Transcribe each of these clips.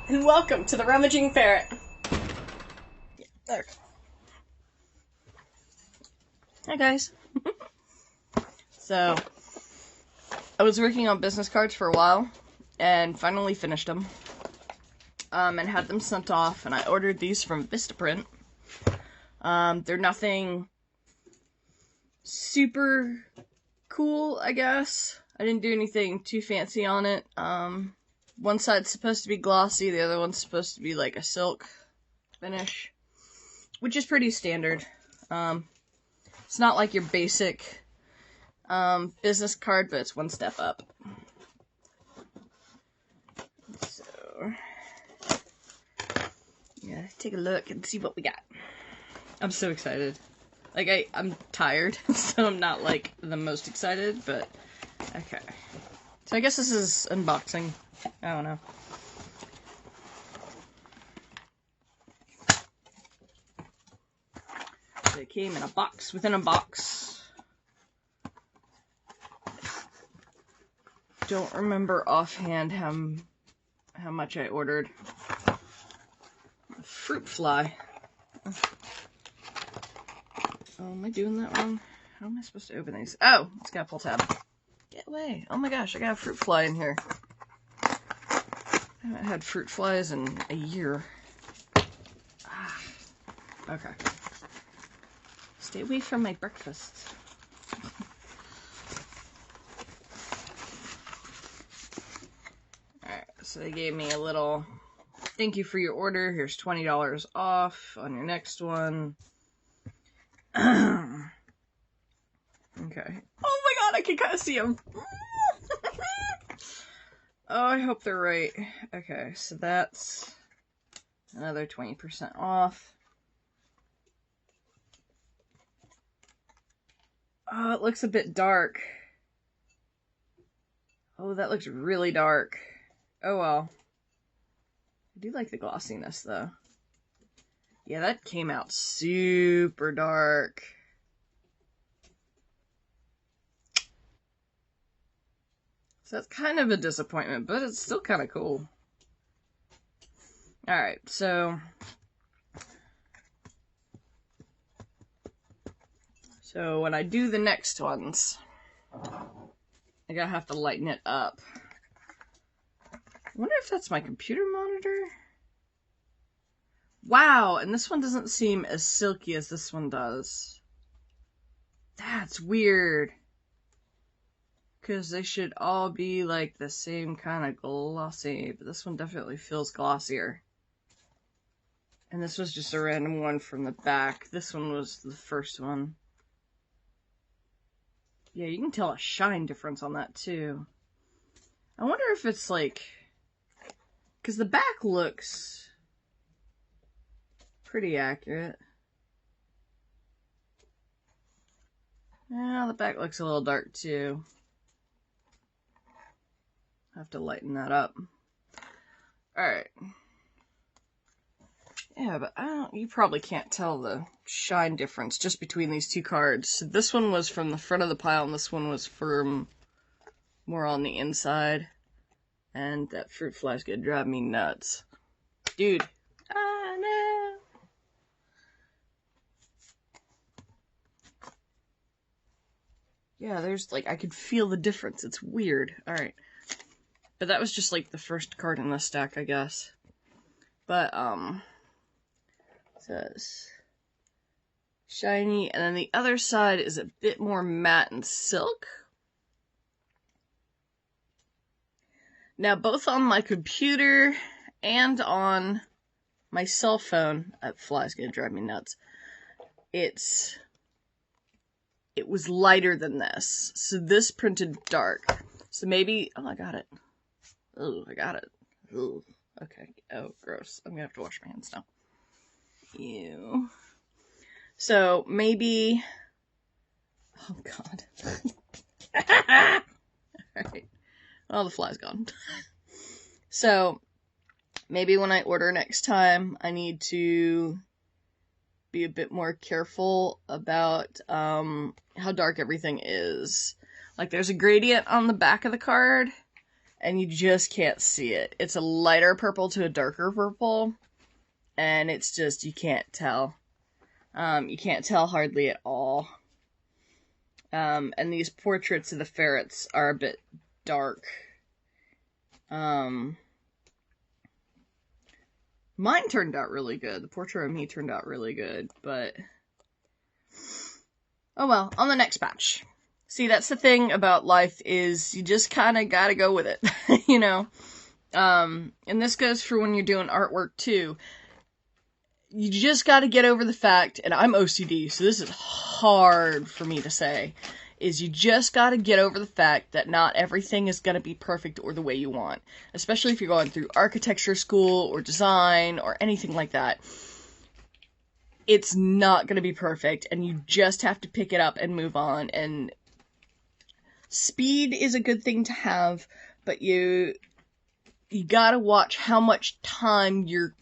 and welcome to the Rummaging Ferret. There. Hi guys. So, I was working on business cards for a while, and finally finished them, and had them sent off, and I ordered these from Vistaprint. They're nothing super cool, I guess. I didn't do anything too fancy on it. One side's supposed to be glossy, the other one's supposed to be like a silk finish, which is pretty standard. It's not like your basic business card, but it's one step up. So, yeah, take a look and see what we got. I'm so excited. Like, I'm tired, so I'm not, like, the most excited, but okay. So I guess this is unboxing. I don't know. So it came in a box within a box. Don't remember offhand how much I ordered. A fruit fly. Oh, am I doing that wrong? How am I supposed to open these? Oh, it's got a pull tab. Get away. Oh my gosh, I got a fruit fly in here. I haven't had fruit flies in a year. Ah, okay. Stay away from my breakfast. Alright, so they gave me a little thank you for your order. Here's $20 off on your next one. Okay. Oh my god, I can kind of see them. Oh, I hope they're right. Okay, so that's another 20% off. Oh, it looks a bit dark. Oh, that looks really dark. Oh well. I do like the glossiness, though. Yeah, that came out super dark. So that's kind of a disappointment, but it's still kind of cool. Alright, so when I do the next ones, I gotta have to lighten it up. I wonder if that's my computer monitor? Wow, and this one doesn't seem as silky as this one does. That's weird. Because they should all be like the same kind of glossy, but this one definitely feels glossier. And this was just a random one from the back. This one was the first one. Yeah, you can tell a shine difference on that too. I wonder if it's like... because the back looks pretty accurate. Yeah, the back looks a little dark too. Have to lighten that up. Alright. Yeah, but you probably can't tell the shine difference just between these two cards. So this one was from the front of the pile, and this one was from more on the inside. And that fruit fly's gonna drive me nuts. Dude. Ah, no. Yeah, there's like, I could feel the difference. It's weird. Alright. But that was just like the first card in the stack, I guess. But, it says shiny, and then the other side is a bit more matte and silk. Now, both on my computer and on my cell phone, that fly's gonna drive me nuts. It was lighter than this. So this printed dark. So maybe, oh, I got it. Oh, I got it. Ooh, okay. Oh, gross. I'm gonna have to wash my hands now. Ew. So maybe, oh god. Alright. Well, the fly's gone. So maybe when I order next time, I need to be a bit more careful about how dark everything is. Like, there's a gradient on the back of the card, and you just can't see it. It's a lighter purple to a darker purple, and it's just, you can't tell. You can't tell hardly at all. And these portraits of the ferrets are a bit dark. Mine turned out really good. The portrait of me turned out really good, but oh well, on the next batch. See, that's the thing about life, is you just kind of gotta go with it, you know? And this goes for when you're doing artwork too. You just gotta get over the fact, and I'm OCD, so this is hard for me to say, is you just gotta get over the fact that not everything is gonna be perfect or the way you want. Especially if you're going through architecture school or design or anything like that. It's not gonna be perfect, and you just have to pick it up and move on. And speed is a good thing to have, but you gotta watch how much time you're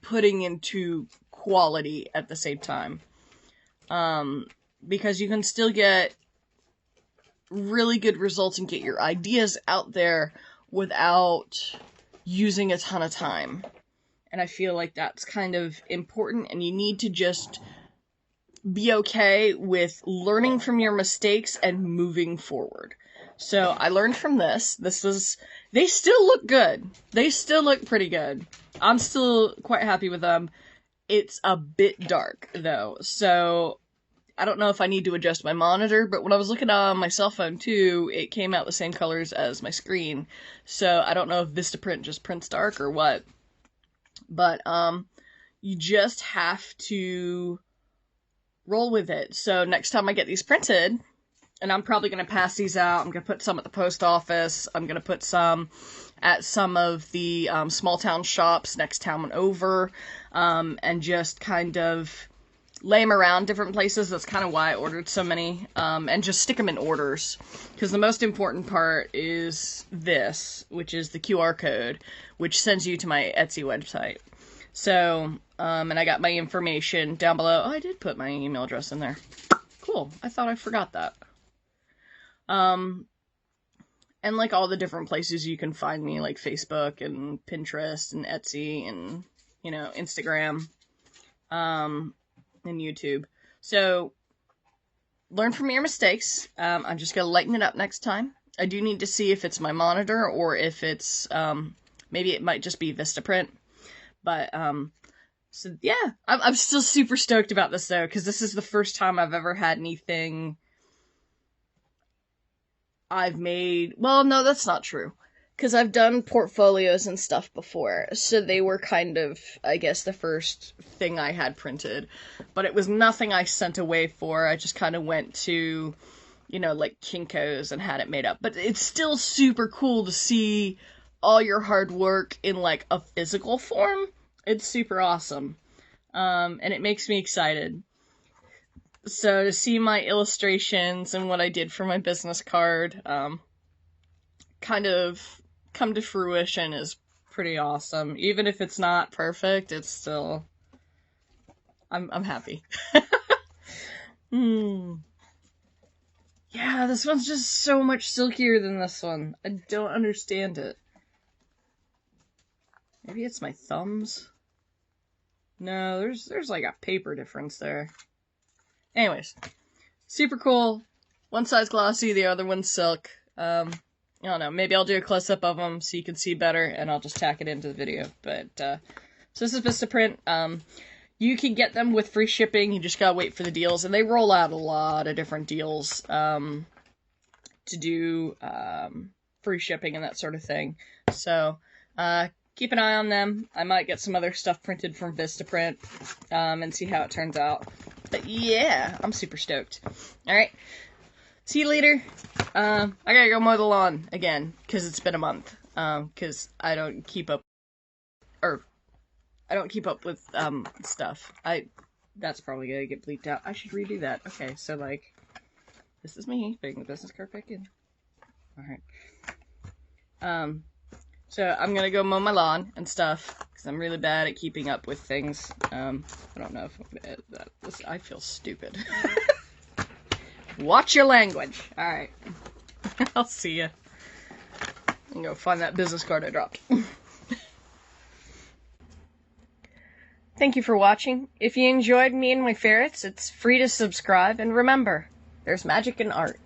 putting into quality at the same time. Because you can still get really good results and get your ideas out there without using a ton of time. And I feel like that's kind of important, and you need to just be okay with learning from your mistakes and moving forward. So I learned from this. They still look good. They still look pretty good. I'm still quite happy with them. It's a bit dark, though, so I don't know if I need to adjust my monitor, but when I was looking on my cell phone, too, it came out the same colors as my screen, so I don't know if Vistaprint just prints dark or what. But, you just have to roll with it. So next time I get these printed, and I'm probably going to pass these out, I'm going to put some at the post office, I'm going to put some at some of the small town shops next town over, and just kind of lay them around different places. That's kind of why I ordered so many, and just stick them in orders. Because the most important part is this, which is the QR code, which sends you to my Etsy website. So, and I got my information down below. Oh, I did put my email address in there. Cool. I thought I forgot that. And like all the different places you can find me, like Facebook and Pinterest and Etsy and, you know, Instagram, and YouTube. So, learn from your mistakes. I'm just gonna lighten it up next time. I do need to see if it's my monitor or if it's, maybe it might just be Vistaprint. But, so yeah, I'm still super stoked about this though, because this is the first time I've ever had anything I've made. Well, no, that's not true. Because I've done portfolios and stuff before, so they were kind of, I guess, the first thing I had printed. But it was nothing I sent away for. I just kind of went to, you know, like Kinko's and had it made up. But it's still super cool to see all your hard work in, like, a physical form. It's super awesome. And it makes me excited. So to see my illustrations and what I did for my business card, kind of come to fruition is pretty awesome. Even if it's not perfect, it's still, I'm happy. Yeah, this one's just so much silkier than this one. I don't understand it. Maybe it's my thumbs? No, there's like a paper difference there. Anyways, super cool. One side's glossy, the other one's silk. I don't know, maybe I'll do a close-up of them so you can see better, and I'll just tack it into the video. But, so this is Vistaprint. You can get them with free shipping, you just gotta wait for the deals, and they roll out a lot of different deals, to do, free shipping and that sort of thing. So, keep an eye on them. I might get some other stuff printed from Vistaprint, and see how it turns out. But yeah, I'm super stoked. Alright, see you later. I gotta go mow the lawn again, because it's been a month. Because I don't keep up, with, stuff. That's probably gonna get bleeped out. I should redo that. Okay, so, like, this is me putting the business card back in. Alright. So I'm gonna go mow my lawn and stuff, because I'm really bad at keeping up with things. I don't know if I feel stupid. Watch your language. Alright. I'll see ya. And go find that business card I dropped. Thank you for watching. If you enjoyed me and my ferrets, it's free to subscribe, and remember, there's magic in art.